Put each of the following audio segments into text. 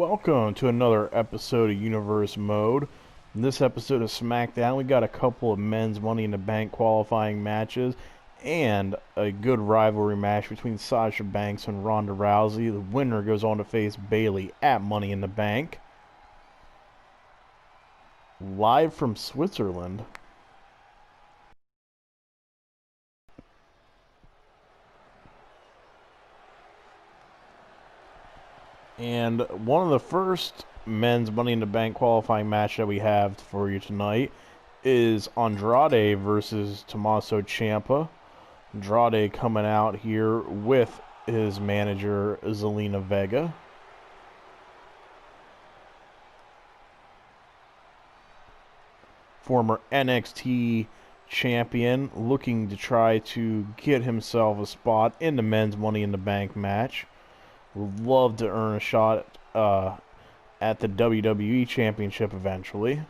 Welcome to another episode of Universe Mode. In this episode of Smackdown, we got a couple of men's Money in the Bank qualifying matches and a good rivalry match between Sasha Banks and Ronda Rousey. The winner goes on to face Bayley at Money in the Bank. Live from Switzerland. And one of the first men's Money in the Bank qualifying match that we have for you tonight is Andrade versus Tommaso Ciampa. Andrade coming out here with his manager, Zelina Vega. Former NXT champion looking to try to get himself a spot in the men's Money in the Bank match. Would love to earn a shot at the WWE Championship eventually.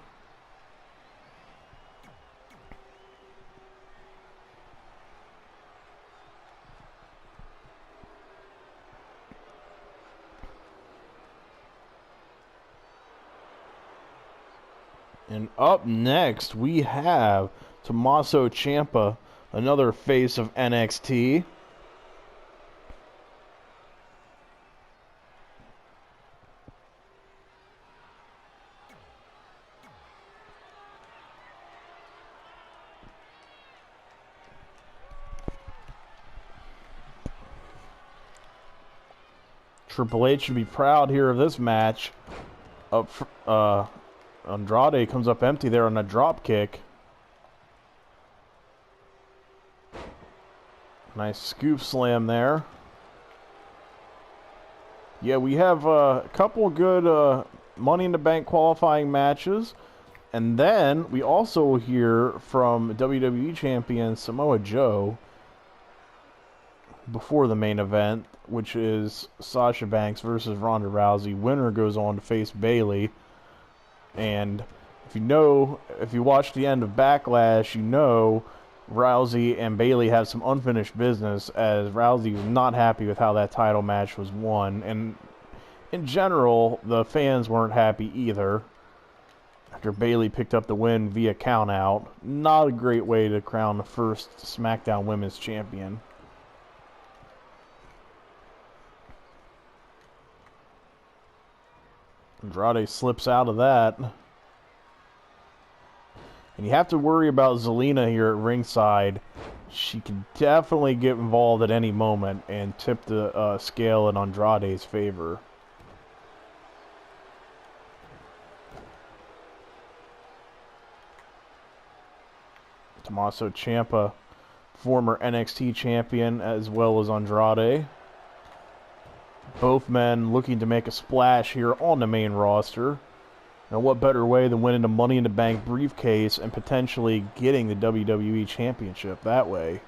And up next, we have Tommaso Ciampa, another face of NXT. Triple H should be proud here of this match. Andrade comes up empty there on a drop kick. Nice scoop slam there. Yeah, we have a couple good Money in the Bank qualifying matches. And then we also hear from WWE Champion Samoa Joe before the main event, which is Sasha Banks versus Ronda Rousey. Winner goes on to face Bayley. And if you watch the end of Backlash, you know Rousey and Bayley have some unfinished business, as Rousey was not happy with how that title match was won. And in general, the fans weren't happy either after Bayley picked up the win via countout. Not a great way to crown the first SmackDown Women's Champion. Andrade slips out of that. And you have to worry about Zelina here at ringside. She can definitely get involved at any moment and tip the scale in Andrade's favor. Tommaso Ciampa, former NXT champion, as well as Andrade. Both men looking to make a splash here on the main roster. And what better way than winning the Money in the Bank briefcase and potentially getting the WWE Championship that way.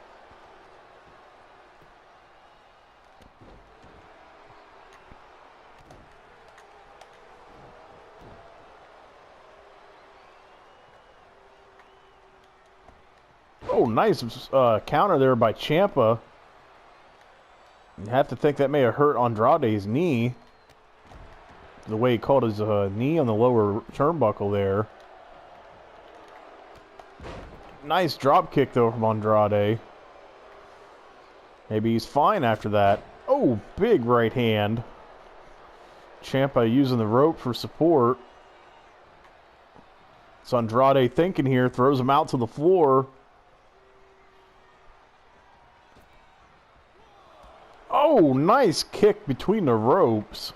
Oh, nice counter there by Ciampa. You have to think that may have hurt Andrade's knee. The way he caught his knee on the lower turnbuckle there. Nice drop kick though from Andrade. Maybe he's fine after that. Oh, big right hand. Ciampa using the rope for support. It's Andrade thinking here, throws him out to the floor. Oh, nice kick between the ropes.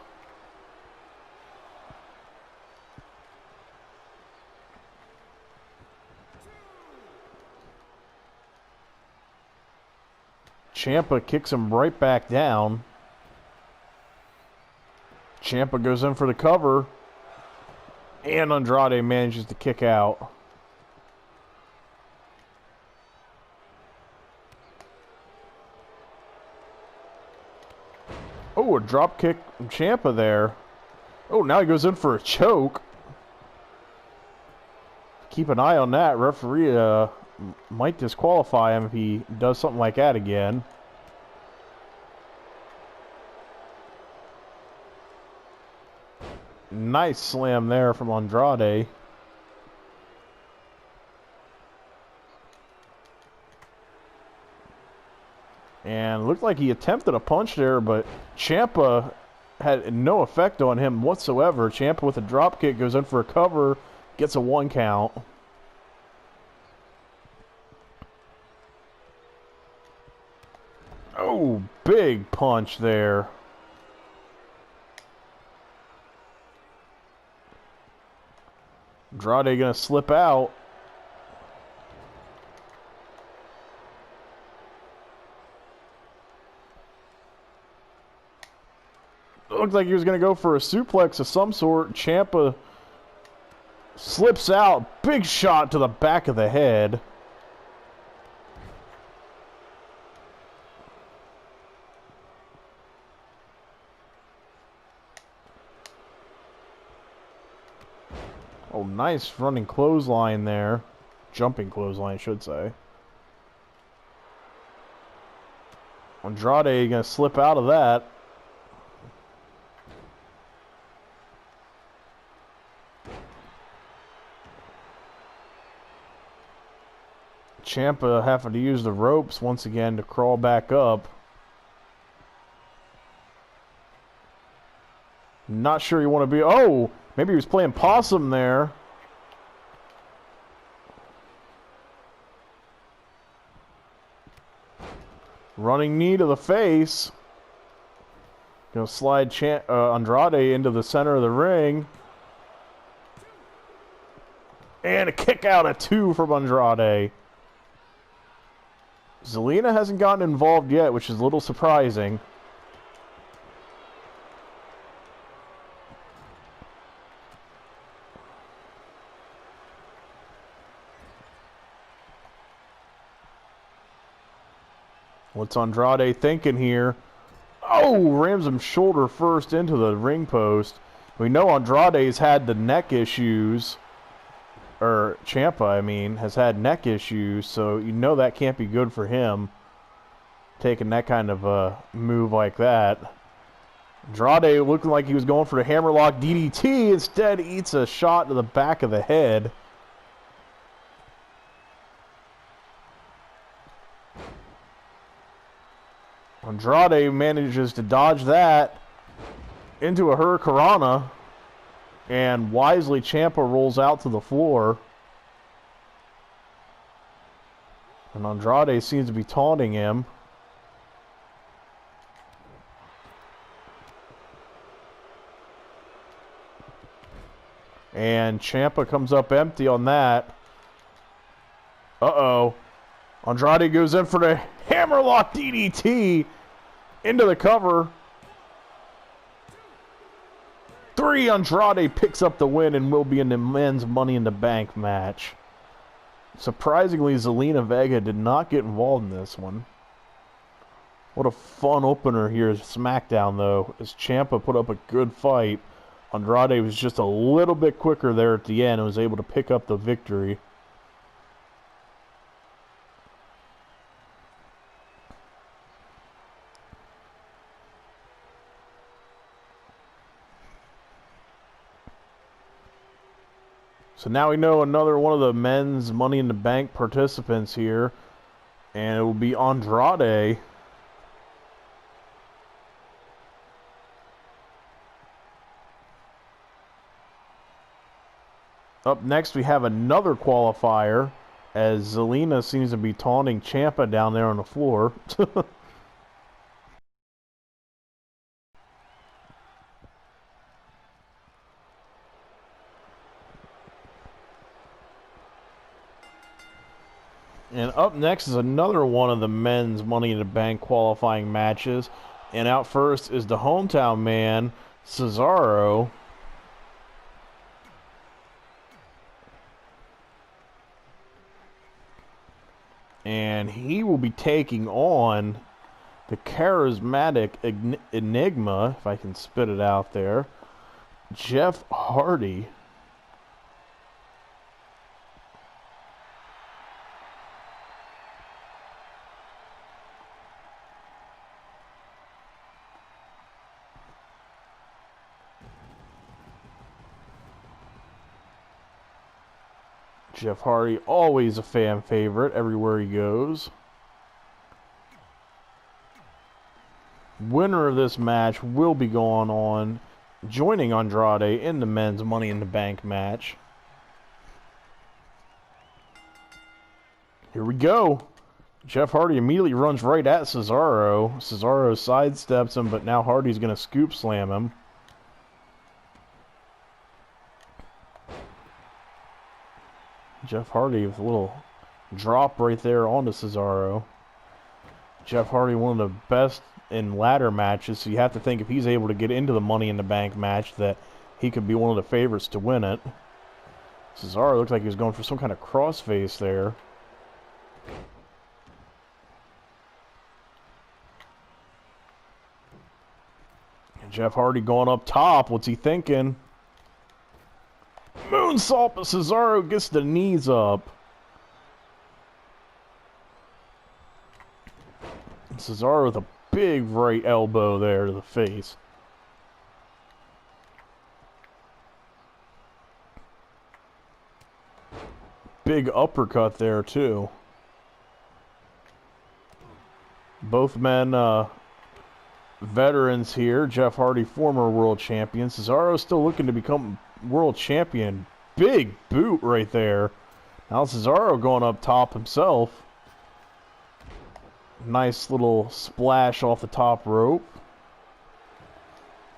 Ciampa kicks him right back down. Ciampa goes in for the cover. And Andrade manages to kick out. Oh, a drop kick from Ciampa there. Oh, now he goes in for a choke. Keep an eye on that. Referee might disqualify him if he does something like that again. Nice slam there from Andrade. And looked like he attempted a punch there, but Ciampa had no effect on him whatsoever. Ciampa with a drop kick goes in for a cover, gets a 1 count. Oh, big punch there. Andrade gonna slip out. Looked like he was gonna go for a suplex of some sort. Ciampa slips out. Big shot to the back of the head. Oh, nice running clothesline there. Jumping clothesline, I should say. Andrade gonna slip out of that. Ciampa having to use the ropes once again to crawl back up. Not sure you want to be... Oh! Maybe he was playing possum there. Running knee to the face. Gonna slide Andrade into the center of the ring. And a kick out at 2 from Andrade. Zelina hasn't gotten involved yet, which is a little surprising. What's Andrade thinking here? Oh, rams him shoulder first into the ring post. We know Andrade's had the neck issues. Or Ciampa, I mean, has had neck issues, so you know that can't be good for him. Taking that kind of a move like that. Andrade looking like he was going for the hammerlock DDT. Instead, eats a shot to the back of the head. Andrade manages to dodge that into a Hurricanrana, and wisely Ciampa rolls out to the floor. And Andrade seems to be taunting him. And Ciampa comes up empty on that. Uh-oh. Andrade goes in for the hammerlock DDT into the cover. 3, Andrade picks up the win and will be in the men's Money in the Bank match. Surprisingly, Zelina Vega did not get involved in this one. What a fun opener here at Smackdown, though, as Ciampa put up a good fight. Andrade was just a little bit quicker there at the end and was able to pick up the victory. So now we know another one of the men's Money in the Bank participants here, and it will be Andrade. Up next, we have another qualifier, as Zelina seems to be taunting Ciampa down there on the floor. And up next is another one of the men's Money in the Bank qualifying matches. And out first is the hometown man, Cesaro. And he will be taking on the charismatic enigma, if I can spit it out there, Jeff Hardy. Jeff Hardy, always a fan favorite everywhere he goes. Winner of this match will be going on, joining Andrade in the men's Money in the Bank match. Here we go. Jeff Hardy immediately runs right at Cesaro. Cesaro sidesteps him, but now Hardy's going to scoop slam him. Jeff Hardy with a little drop right there onto Cesaro. Jeff Hardy, one of the best in ladder matches, so you have to think if he's able to get into the Money in the Bank match that he could be one of the favorites to win it. Cesaro looked like he was going for some kind of crossface there. And Jeff Hardy going up top. What's he thinking? Moonsault, but Cesaro gets the knees up. And Cesaro with a big right elbow there to the face. Big uppercut there too. Both men veterans here. Jeff Hardy, former world champion. Cesaro still looking to become world champion. Big boot right there. Now Cesaro going up top himself. Nice little splash off the top rope.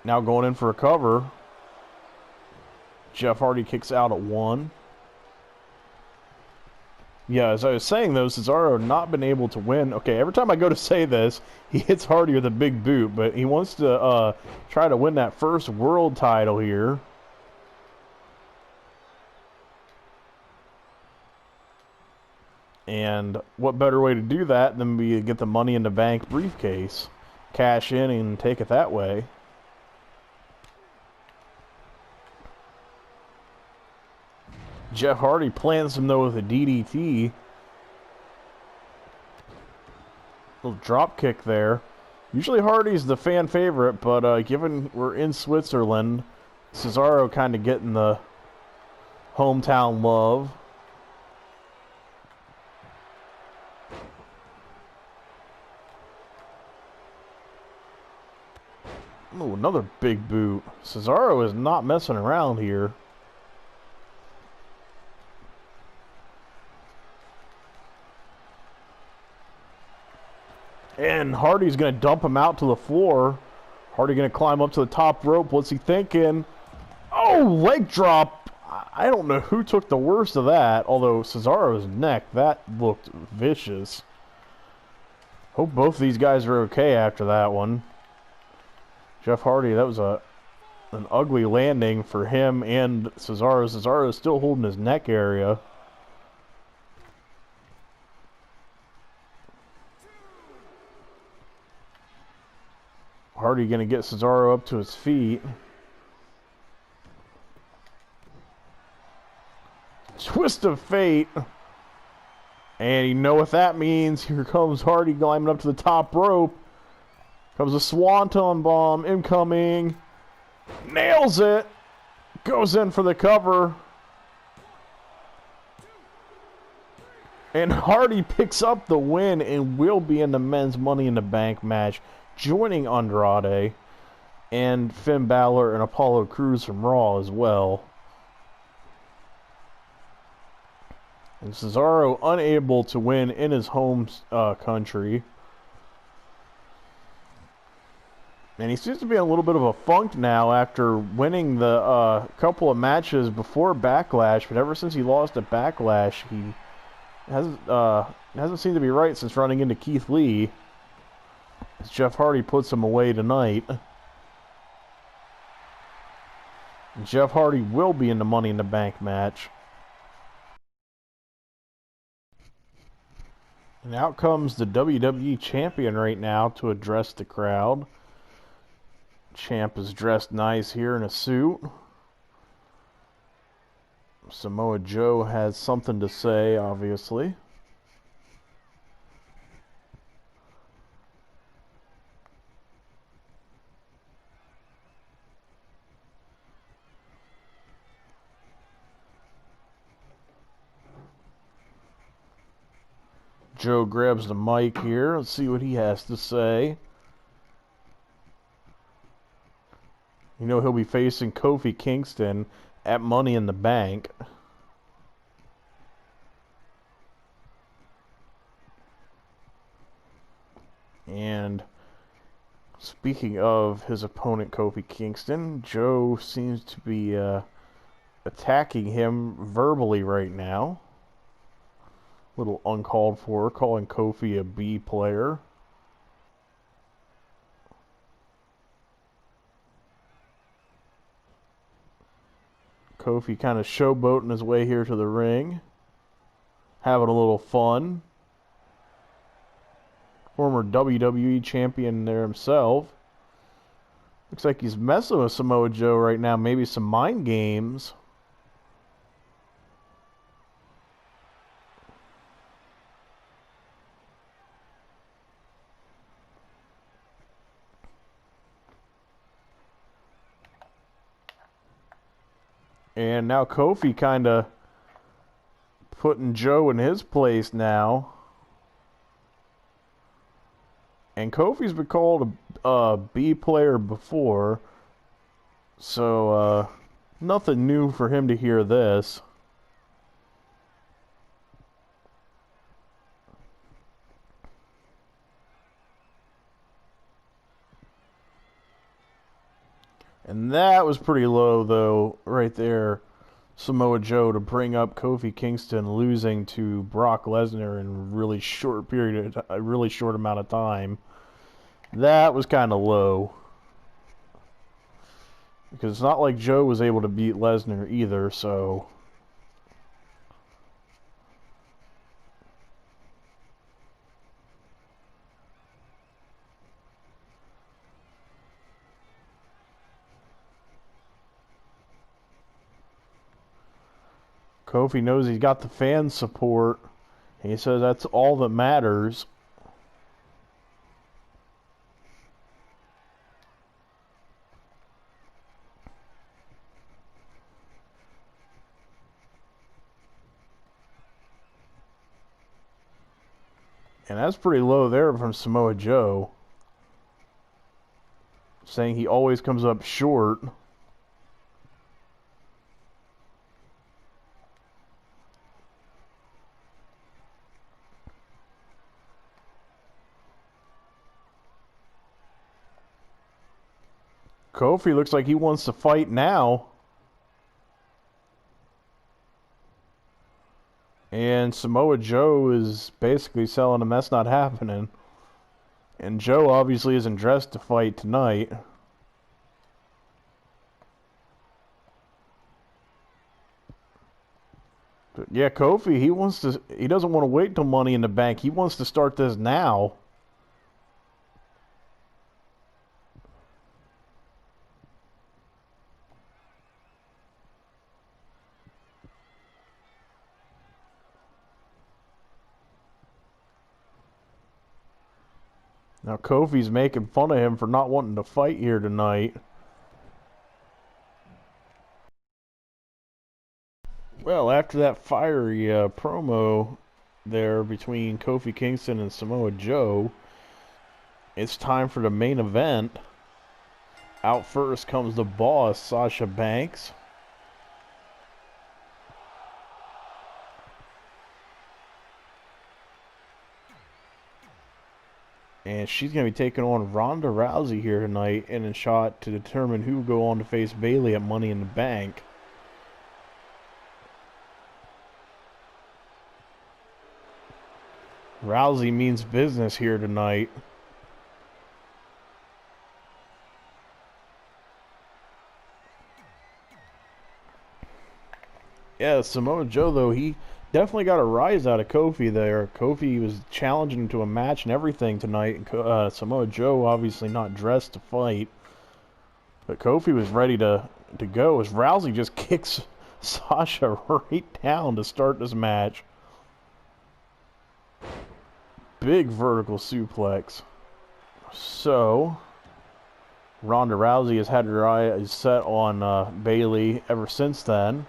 Now going in for a cover. Jeff Hardy kicks out at 1. Yeah, as I was saying though, Cesaro not been able to win. Okay, every time I go to say this, he hits Hardy with a big boot, but he wants to try to win that first world title here. And what better way to do that than be to get the Money in the Bank briefcase, cash in and take it that way. Jeff Hardy plants him though with a DDT. Little drop kick there. Usually Hardy's the fan favorite, but given we're in Switzerland, Cesaro kind of getting the hometown love. Oh, another big boot. Cesaro is not messing around here. And Hardy's going to dump him out to the floor. Hardy going to climb up to the top rope. What's he thinking? Oh, leg drop. I don't know who took the worst of that. Although Cesaro's neck, that looked vicious. Hope both of these guys are okay after that one. Jeff Hardy, that was an ugly landing for him and Cesaro. Cesaro is still holding his neck area. Hardy going to get Cesaro up to his feet. Twist of fate. And you know what that means. Here comes Hardy climbing up to the top rope. Comes a Swanton bomb incoming. Nails it. Goes in for the cover. And Hardy picks up the win and will be in the men's Money in the Bank match, joining Andrade and Finn Balor and Apollo Crews from Raw as well. And Cesaro unable to win in his home country. And he seems to be in a little bit of a funk now after winning the couple of matches before Backlash. But ever since he lost at Backlash, he hasn't seemed to be right since running into Keith Lee. As Jeff Hardy puts him away tonight. And Jeff Hardy will be in the Money in the Bank match. And out comes the WWE Champion right now to address the crowd. Champ is dressed nice here in a suit. Samoa Joe has something to say, obviously. Joe grabs the mic here. Let's see what he has to say. You know he'll be facing Kofi Kingston at Money in the Bank. And speaking of his opponent, Kofi Kingston, Joe seems to be attacking him verbally right now. Little uncalled for, calling Kofi a B player. Kofi kind of showboating his way here to the ring. Having a little fun. Former WWE champion there himself. Looks like he's messing with Samoa Joe right now. Maybe some mind games. And now Kofi kind of putting Joe in his place now. And Kofi's been called a B player before, so nothing new for him to hear this. And that was pretty low, though, right there. Samoa Joe to bring up Kofi Kingston losing to Brock Lesnar in a really short amount of time. That was kind of low. Because it's not like Joe was able to beat Lesnar either, so... Kofi knows he's got the fan support. He says that's all that matters. And that's pretty low there from Samoa Joe. Saying he always comes up short. Kofi looks like he wants to fight now. And Samoa Joe is basically telling him that's not happening. And Joe obviously isn't dressed to fight tonight. But yeah, Kofi, he doesn't want to wait till Money in the Bank. He wants to start this now. Now Kofi's making fun of him for not wanting to fight here tonight. Well, after that fiery promo there between Kofi Kingston and Samoa Joe, it's time for the main event. Out first comes the boss, Sasha Banks. And she's going to be taking on Ronda Rousey here tonight in a shot to determine who will go on to face Bayley at Money in the Bank. Rousey means business here tonight. Yeah, Samoa Joe, though, he definitely got a rise out of Kofi there. Kofi was challenging him to a match and everything tonight. And Samoa Joe obviously not dressed to fight. But Kofi was ready to go as Rousey just kicks Sasha right down to start this match. Big vertical suplex. So, Ronda Rousey has had her eyes set on Bayley ever since then.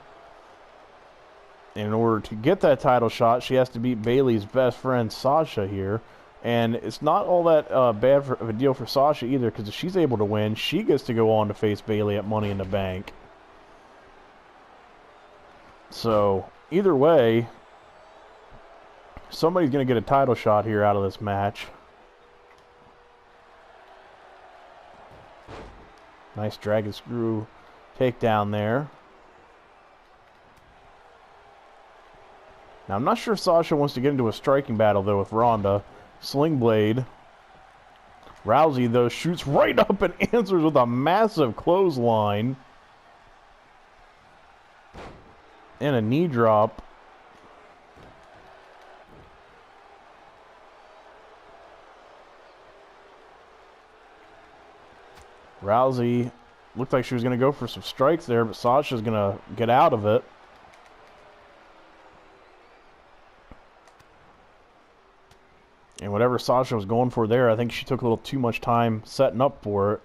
In order to get that title shot, she has to beat Bayley's best friend, Sasha, here. And it's not all that bad of a deal for Sasha either, because if she's able to win, she gets to go on to face Bayley at Money in the Bank. So, either way, somebody's going to get a title shot here out of this match. Nice dragon screw takedown there. Now, I'm not sure if Sasha wants to get into a striking battle, though, with Ronda. Sling blade. Rousey, though, shoots right up and answers with a massive clothesline. And a knee drop. Rousey looked like she was going to go for some strikes there, but Sasha's going to get out of it. And whatever Sasha was going for there, I think she took a little too much time setting up for it.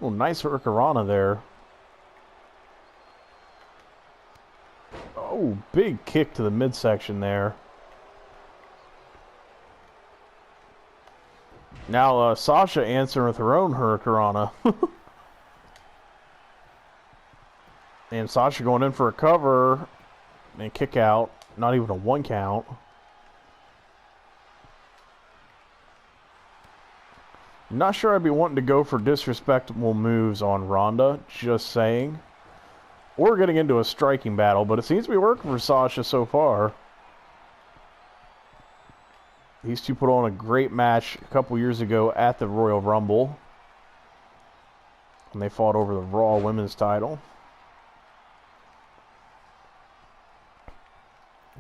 Oh, nice hurricanrana there. Oh, big kick to the midsection there. Now, Sasha answering with her own hurricanrana. And Sasha going in for a cover and kick out. Not even a 1 count. Not sure I'd be wanting to go for disrespectful moves on Ronda, just saying. Or getting into a striking battle, but it seems to be working for Sasha so far. These two put on a great match a couple years ago at the Royal Rumble. And they fought over the Raw Women's title.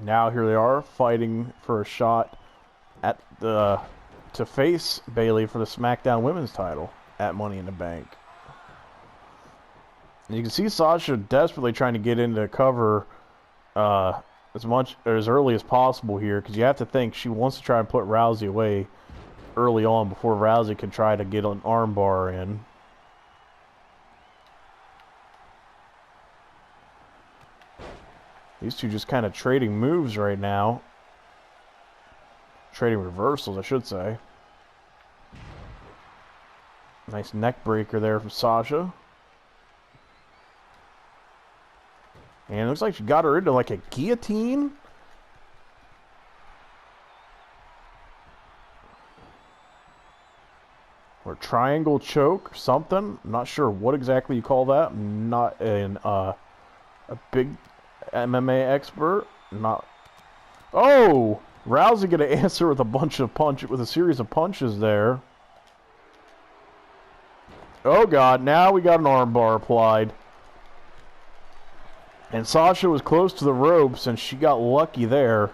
Now here they are, fighting for a shot at the... to face Bayley for the Smackdown Women's title at Money in the Bank. And you can see Sasha desperately trying to get into cover as early as possible here, because you have to think she wants to try and put Rousey away early on before Rousey can try to get an armbar in. These two just kind of trading moves right now. Trading reversals, I should say. Nice neck breaker there from Sasha. And it looks like she got her into like a guillotine. Or triangle choke or something. I'm not sure what exactly you call that. I'm not a big MMA expert. Not. Oh! Rousey gonna answer with a series of punches there. Oh god, now we got an armbar applied. And Sasha was close to the ropes and she got lucky there.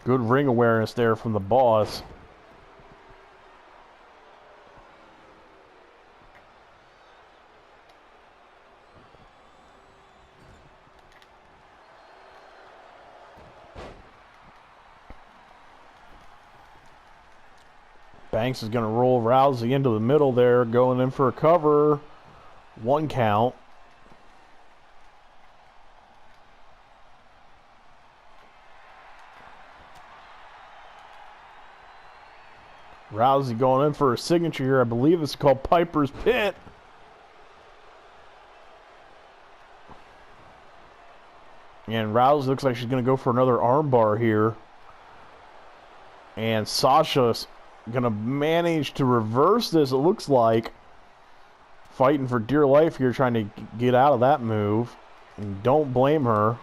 Good ring awareness there from the boss. Banks is going to roll Rousey into the middle there, going in for a cover. 1 count. Rousey going in for a signature here. I believe it's called Piper's Pit. And Rousey looks like she's going to go for another armbar here. And Sasha's gonna manage to reverse this, it looks like. Fighting for dear life here, trying to get out of that move. And don't blame her.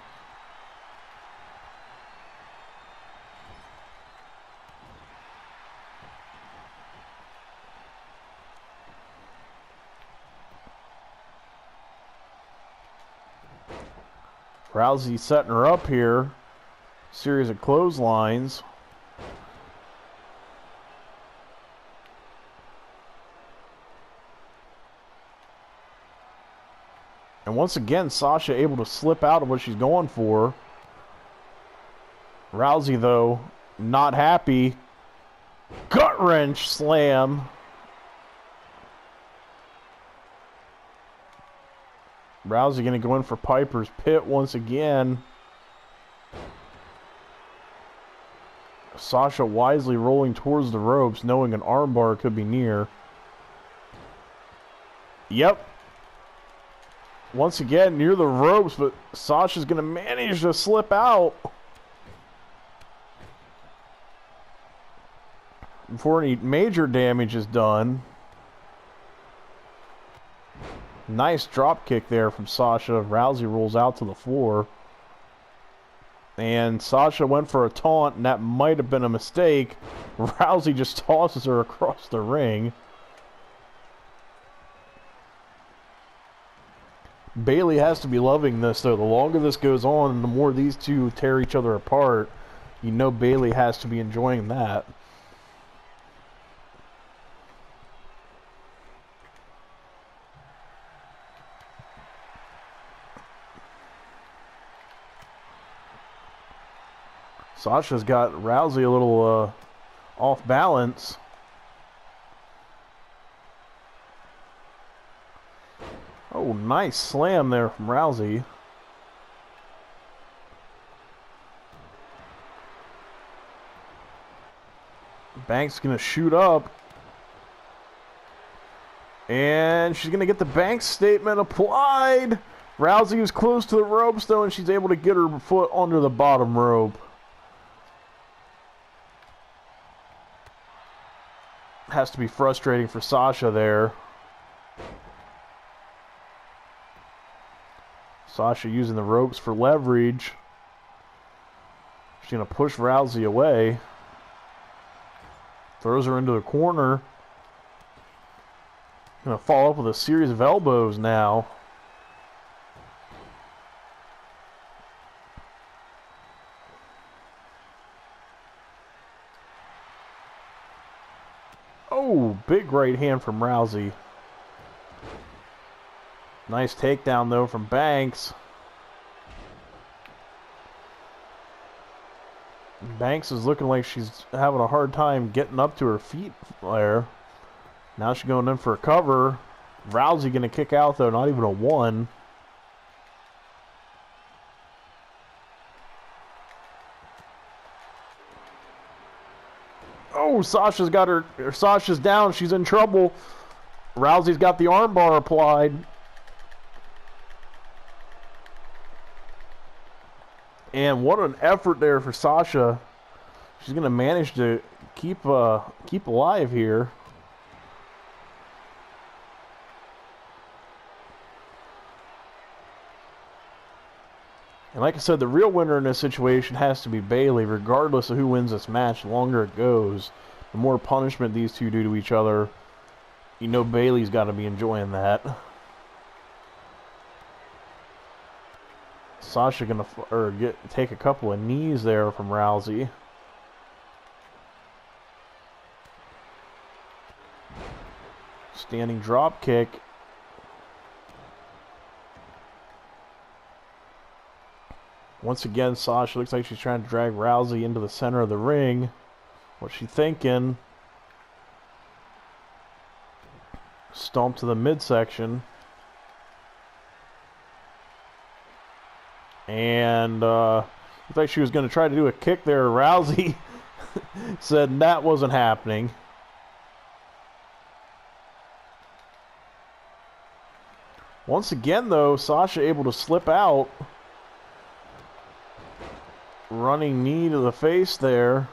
Rousey setting her up here. Series of clotheslines. And once again, Sasha able to slip out of what she's going for. Rousey, though, not happy. Gut wrench slam. Rousey going to go in for Piper's Pit once again. Sasha wisely rolling towards the ropes, knowing an armbar could be near. Yep. Once again, near the ropes, but Sasha's going to manage to slip out before any major damage is done. Nice drop kick there from Sasha. Rousey rolls out to the floor. And Sasha went for a taunt, and that might have been a mistake. Rousey just tosses her across the ring. Bayley has to be loving this, though. The longer this goes on, the more these two tear each other apart. You know Bayley has to be enjoying that. Sasha's got Rousey a little off balance. Oh, nice slam there from Rousey. Banks going to shoot up. And she's going to get the Banks statement applied. Rousey was close to the ropes, though, and she's able to get her foot under the bottom rope. Has to be frustrating for Sasha there. Sasha using the ropes for leverage. She's going to push Rousey away. Throws her into the corner. Going to follow up with a series of elbows now. Oh, big right hand from Rousey. Nice takedown, though, from Banks. Banks is looking like she's having a hard time getting up to her feet there. Now she's going in for a cover. Rousey going to kick out, though, not even a one. Oh, Sasha's got her. Sasha's down. She's in trouble. Rousey's got the armbar applied. And what an effort there for Sasha. She's going to manage to keep alive here. And like I said, the real winner in this situation has to be Bayley, regardless of who wins this match. The longer it goes, the more punishment these two do to each other. You know Bayley's got to be enjoying that. Sasha gonna take a couple of knees there from Rousey. Standing drop kick. Once again, Sasha looks like she's trying to drag Rousey into the center of the ring. What's she thinking? Stomp to the midsection. And looked like she was going to try to do a kick there. Rousey said that wasn't happening. Once again, though, Sasha able to slip out. Running knee to the face there.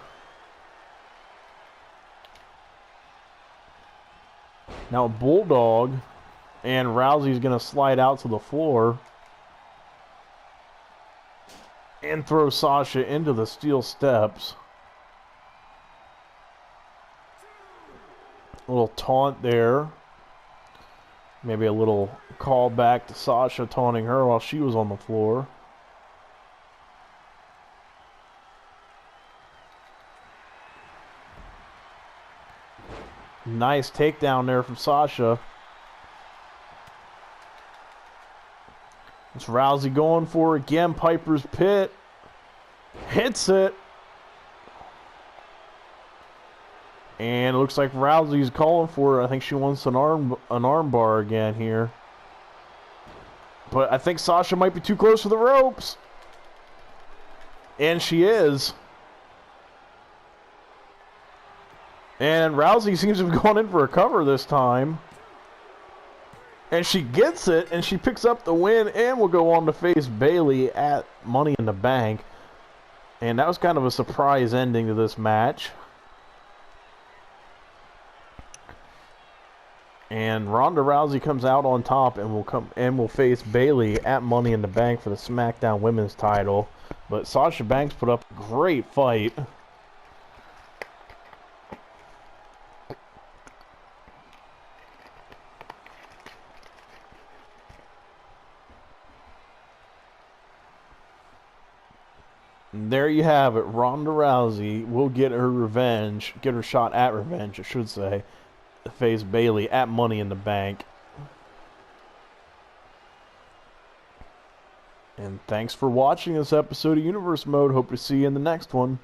Now a bulldog. And Rousey's going to slide out to the floor. And throw Sasha into the steel steps. A little taunt there. Maybe a little call back to Sasha taunting her while she was on the floor. Nice takedown there from Sasha. It's Rousey going for it again. Piper's Pit. Hits it. And it looks like Rousey's calling for it. I think she wants an arm bar again here. But I think Sasha might be too close to the ropes. And she is. And Rousey seems to have gone in for a cover this time. And she gets it, and she picks up the win, and will go on to face Bayley at Money in the Bank. And that was kind of a surprise ending to this match. And Ronda Rousey comes out on top and will face Bayley at Money in the Bank for the SmackDown Women's title. But Sasha Banks put up a great fight. And there you have it. Ronda Rousey will get her revenge, get her shot at revenge, I should say. Face Bayley at Money in the Bank. And thanks for watching this episode of Universe Mode. Hope to see you in the next one.